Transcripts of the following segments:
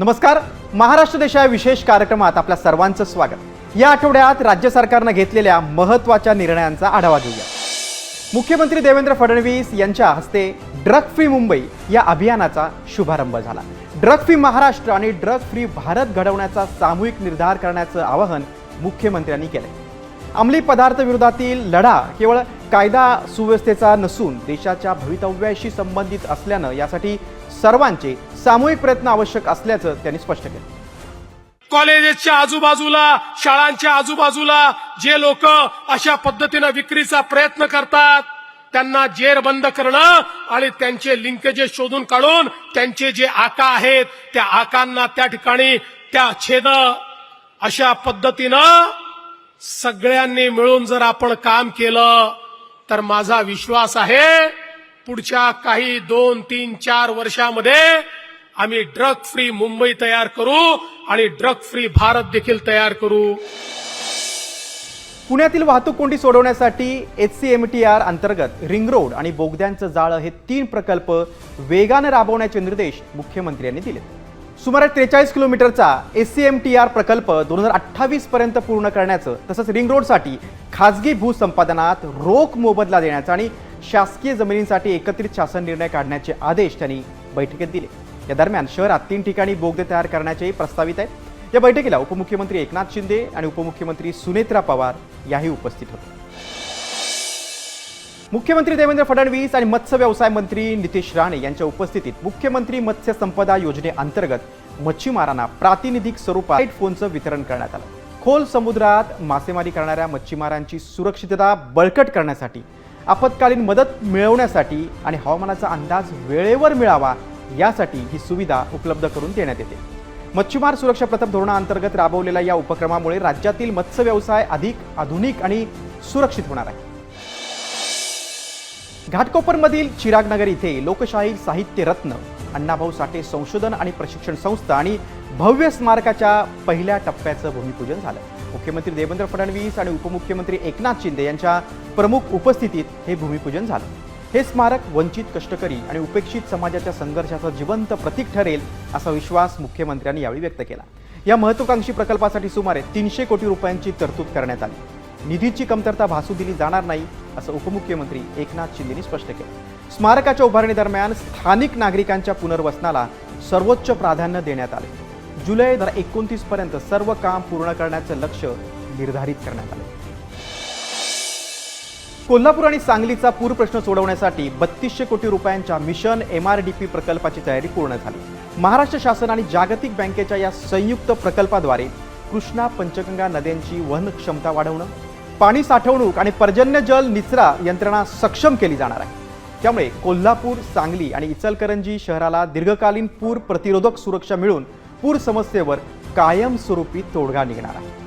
नमस्कार. महाराष्ट्र देश या विशेष कार्यक्रमात आपल्या सर्वांचं स्वागत. या आठवड्यात राज्य सरकारने घेतलेल्या महत्त्वाच्या निर्णयांचा आढावा घेऊया. मुख्यमंत्री देवेंद्र फडणवीस यांच्या हस्ते ड्रग फ्री मुंबई या अभियानाचा शुभारंभ झाला. ड्रग फ्री महाराष्ट्र आणि ड्रग फ्री भारत घडवण्याचा सामूहिक निर्धार करण्याचं आवाहन मुख्यमंत्र्यांनी केले. अंमली पदार्थ विरोधातील लढा केवळ कायदा सुव्यवस्थेचा नसून देशाच्या भवितव्याशी संबंधित असल्यानं यासाठी सर्वांचे सामूहिक प्रयत्न आवश्यक असल्याचं त्यांनी स्पष्ट केलं. कॉलेजेसच्या आजूबाजूला, शाळांच्या आजूबाजूला जे लोक अशा पद्धतीने विक्रीचा प्रयत्न करतात त्यांना जेरबंद करणं आणि त्यांचे लिंकेजेस शोधून काढून त्यांचे जे आका आहेत त्या आकांना त्या ठिकाणी त्या छेद अशा पद्धतीनं सगळ्यांनी मिळून जर आपण काम केलं तर माझा विश्वास आहे पुढच्या काही 2, 3, 4 वर्षामध्ये आम्ही ड्रग फ्री मुंबई तयार करू आणि ड्रग फ्री भारत देखील तयार करू. पुण्यातील वाहतूक कोंडी सोडवण्यासाठी HCMTR अंतर्गत रिंग रोड आणि बोगद्यांचं जाळं हे 3 प्रकल्प वेगाने राबवण्याचे निर्देश मुख्यमंत्र्यांनी दिले. सुमारे 43 किलोमीटरचा HCMTR प्रकल्प 2028 पर्यंत पूर्ण करण्याचं तसंच रिंग रोडसाठी खासगी भूसंपादनात रोख मोबदला देण्याचा आणि शासकीय जमिनींसाठी एकत्रित शासन निर्णय काढण्याचे आदेश त्यांनी बैठकीत दिले. या दरम्यान शहरात 3 ठिकाणी बोगदे तयार करण्याचेही प्रस्तावित आहे. या बैठकीला उपमुख्यमंत्री एकनाथ शिंदे आणि उपमुख्यमंत्री सुनेत्रा पवार याही उपस्थित होते. मुख्यमंत्री देवेंद्र फडणवीस आणि मत्स्य व्यवसाय मंत्री नितेश राणे यांच्या उपस्थितीत मुख्यमंत्री मत्स्य संपदा योजनेअंतर्गत मच्छीमारांना प्रातिनिधिक स्वरूपात फोनचं वितरण करण्यात आलं. खोल समुद्रात मासेमारी करणाऱ्या मच्छीमारांची सुरक्षितता बळकट करण्यासाठी, आपत्कालीन मदत मिळवण्यासाठी आणि हवामानाचा अंदाज वेळेवर मिळावा यासाठी ही सुविधा उपलब्ध करून देण्यात येते. मच्छीमार सुरक्षा प्रथम धोरणाअंतर्गत राबवलेल्या या उपक्रमामुळे राज्यातील मत्स्य व्यवसाय अधिक आधुनिक आणि सुरक्षित होणार आहे. घाटकोपरमधील चिरागनगर इथे लोकशाही साहित्य रत्न अण्णाभाऊ साठे संशोधन आणि प्रशिक्षण संस्था आणि भव्य स्मारकाच्या पहिल्या टप्प्याचं भूमिपूजन झालं. मुख्यमंत्री देवेंद्र फडणवीस आणि उपमुख्यमंत्री एकनाथ शिंदे यांच्या प्रमुख उपस्थितीत हे भूमिपूजन झालं. हे स्मारक वंचित, कष्टकरी आणि उपेक्षित समाजाच्या संघर्षाचं जिवंत प्रतीक ठरेल असा विश्वास मुख्यमंत्र्यांनी यावेळी व्यक्त केला. या महत्त्वाकांक्षी प्रकल्पासाठी सुमारे 300 कोटी रुपयांची तरतूद करण्यात आली. निधीची कमतरता भासू दिली जाणार नाही असं उपमुख्यमंत्री एकनाथ शिंदेंनी स्पष्ट केलं. स्मारकाच्या उभारणीदरम्यान स्थानिक नागरिकांच्या पुनर्वसनाला सर्वोच्च प्राधान्य देण्यात आले. जुलै 2029 पर्यंत सर्व काम पूर्ण करण्याचं लक्ष्य निर्धारित करण्यात आलं. कोल्हापूर आणि सांगलीचा पूर प्रश्न सोडवण्यासाठी 3200 कोटी रुपयांच्या मिशन MRDP प्रकल्पाची तयारी पूर्ण झाली. महाराष्ट्र शासन आणि जागतिक बँकेच्या या संयुक्त प्रकल्पाद्वारे कृष्णा, पंचगंगा नद्यांची वहन क्षमता वाढवणं, पाणी साठवणूक आणि पर्जन्य जल निचरा यंत्रणा सक्षम केली जाणार आहे. त्यामुळे कोल्हापूर, सांगली आणि इचलकरंजी शहराला दीर्घकालीन पूर प्रतिरोधक सुरक्षा मिळून पूर समस्येवर कायमस्वरूपी तोडगा निघणार आहे.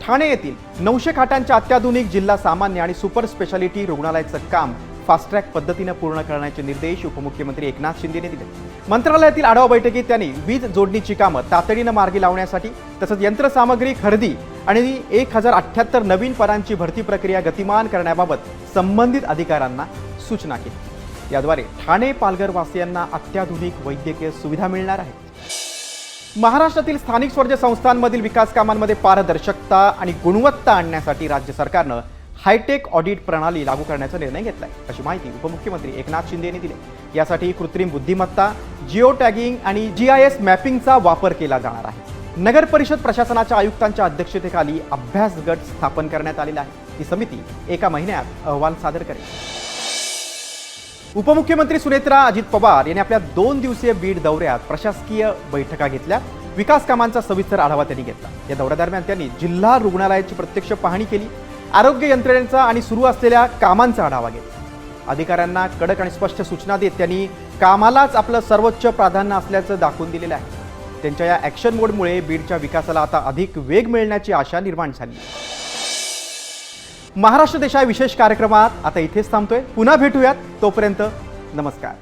ठाणे येथील 900 खाटांच्या अत्याधुनिक जिल्हा सामान्य आणि सुपर स्पेशालिटी रुग्णालयाचं काम फास्ट ट्रॅक पद्धतीने पूर्ण करण्याचे निर्देश उपमुख्यमंत्री एकनाथ शिंदेने दिले. मंत्रालयातील आढावा बैठकीत त्यांनी वीज जोडणीची कामं तातडीनं मार्गी लावण्यासाठी तसंच यंत्रसामग्री खरेदी आणि 1078 नवीन पदांची भरती प्रक्रिया गतिमान करण्याबाबत संबंधित अधिकाऱ्यांना सूचना केली. याद्वारे ठाणे पालघर वासियांना अत्याधुनिक वैद्यकीय सुविधा मिळणार आहे. महाराष्ट्रातील स्थानिक स्वराज्य संस्थांमधील विकास कामांमध्ये पारदर्शकता आणि गुणवत्ता आणण्यासाठी राज्य सरकारनं हायटेक ऑडिट प्रणाली लागू करण्याचा निर्णय घेतलाय अशी माहिती उपमुख्यमंत्री एकनाथ शिंदे यांनी दिली. यासाठी कृत्रिम बुद्धिमत्ता, जिओ टॅगिंग आणि GIS मॅपिंगचा वापर केला जाणार आहे. नगर परिषद प्रशासनाच्या आयुक्तांच्या अध्यक्षतेखाली अभ्यास गट स्थापन करण्यात आलेला आहे. ही समिती 1 महिन्यात अहवाल सादर करेल. उपमुख्यमंत्री सुनेत्रा अजित पवार यांनी आपल्या 2 दिवसीय बीड दौऱ्यात प्रशासकीय बैठका घेतल्या. विकास कामांचा सविस्तर आढावा त्यांनी घेतला. या दौऱ्यादरम्यान त्यांनी जिल्हा रुग्णालयाची प्रत्यक्ष पाहणी केली. आरोग्य यंत्रणेचा आणि सुरू असलेल्या कामांचा आढावा घेतला. अधिकाऱ्यांना कडक आणि स्पष्ट सूचना देत त्यांनी कामालाच आपलं सर्वोच्च प्राधान्य असल्याचं दाखवून दिलेलं आहे. त्यांच्या या ॲक्शन मोडमुळे बीडच्या विकासाला आता अधिक वेग मिळण्याची आशा निर्माण झाली. महाराष्ट्र देश या विशेष कार्यक्रमात आता इथेच थांबतोय. पुन्हा भेटूयात. तोपर्यंत नमस्कार.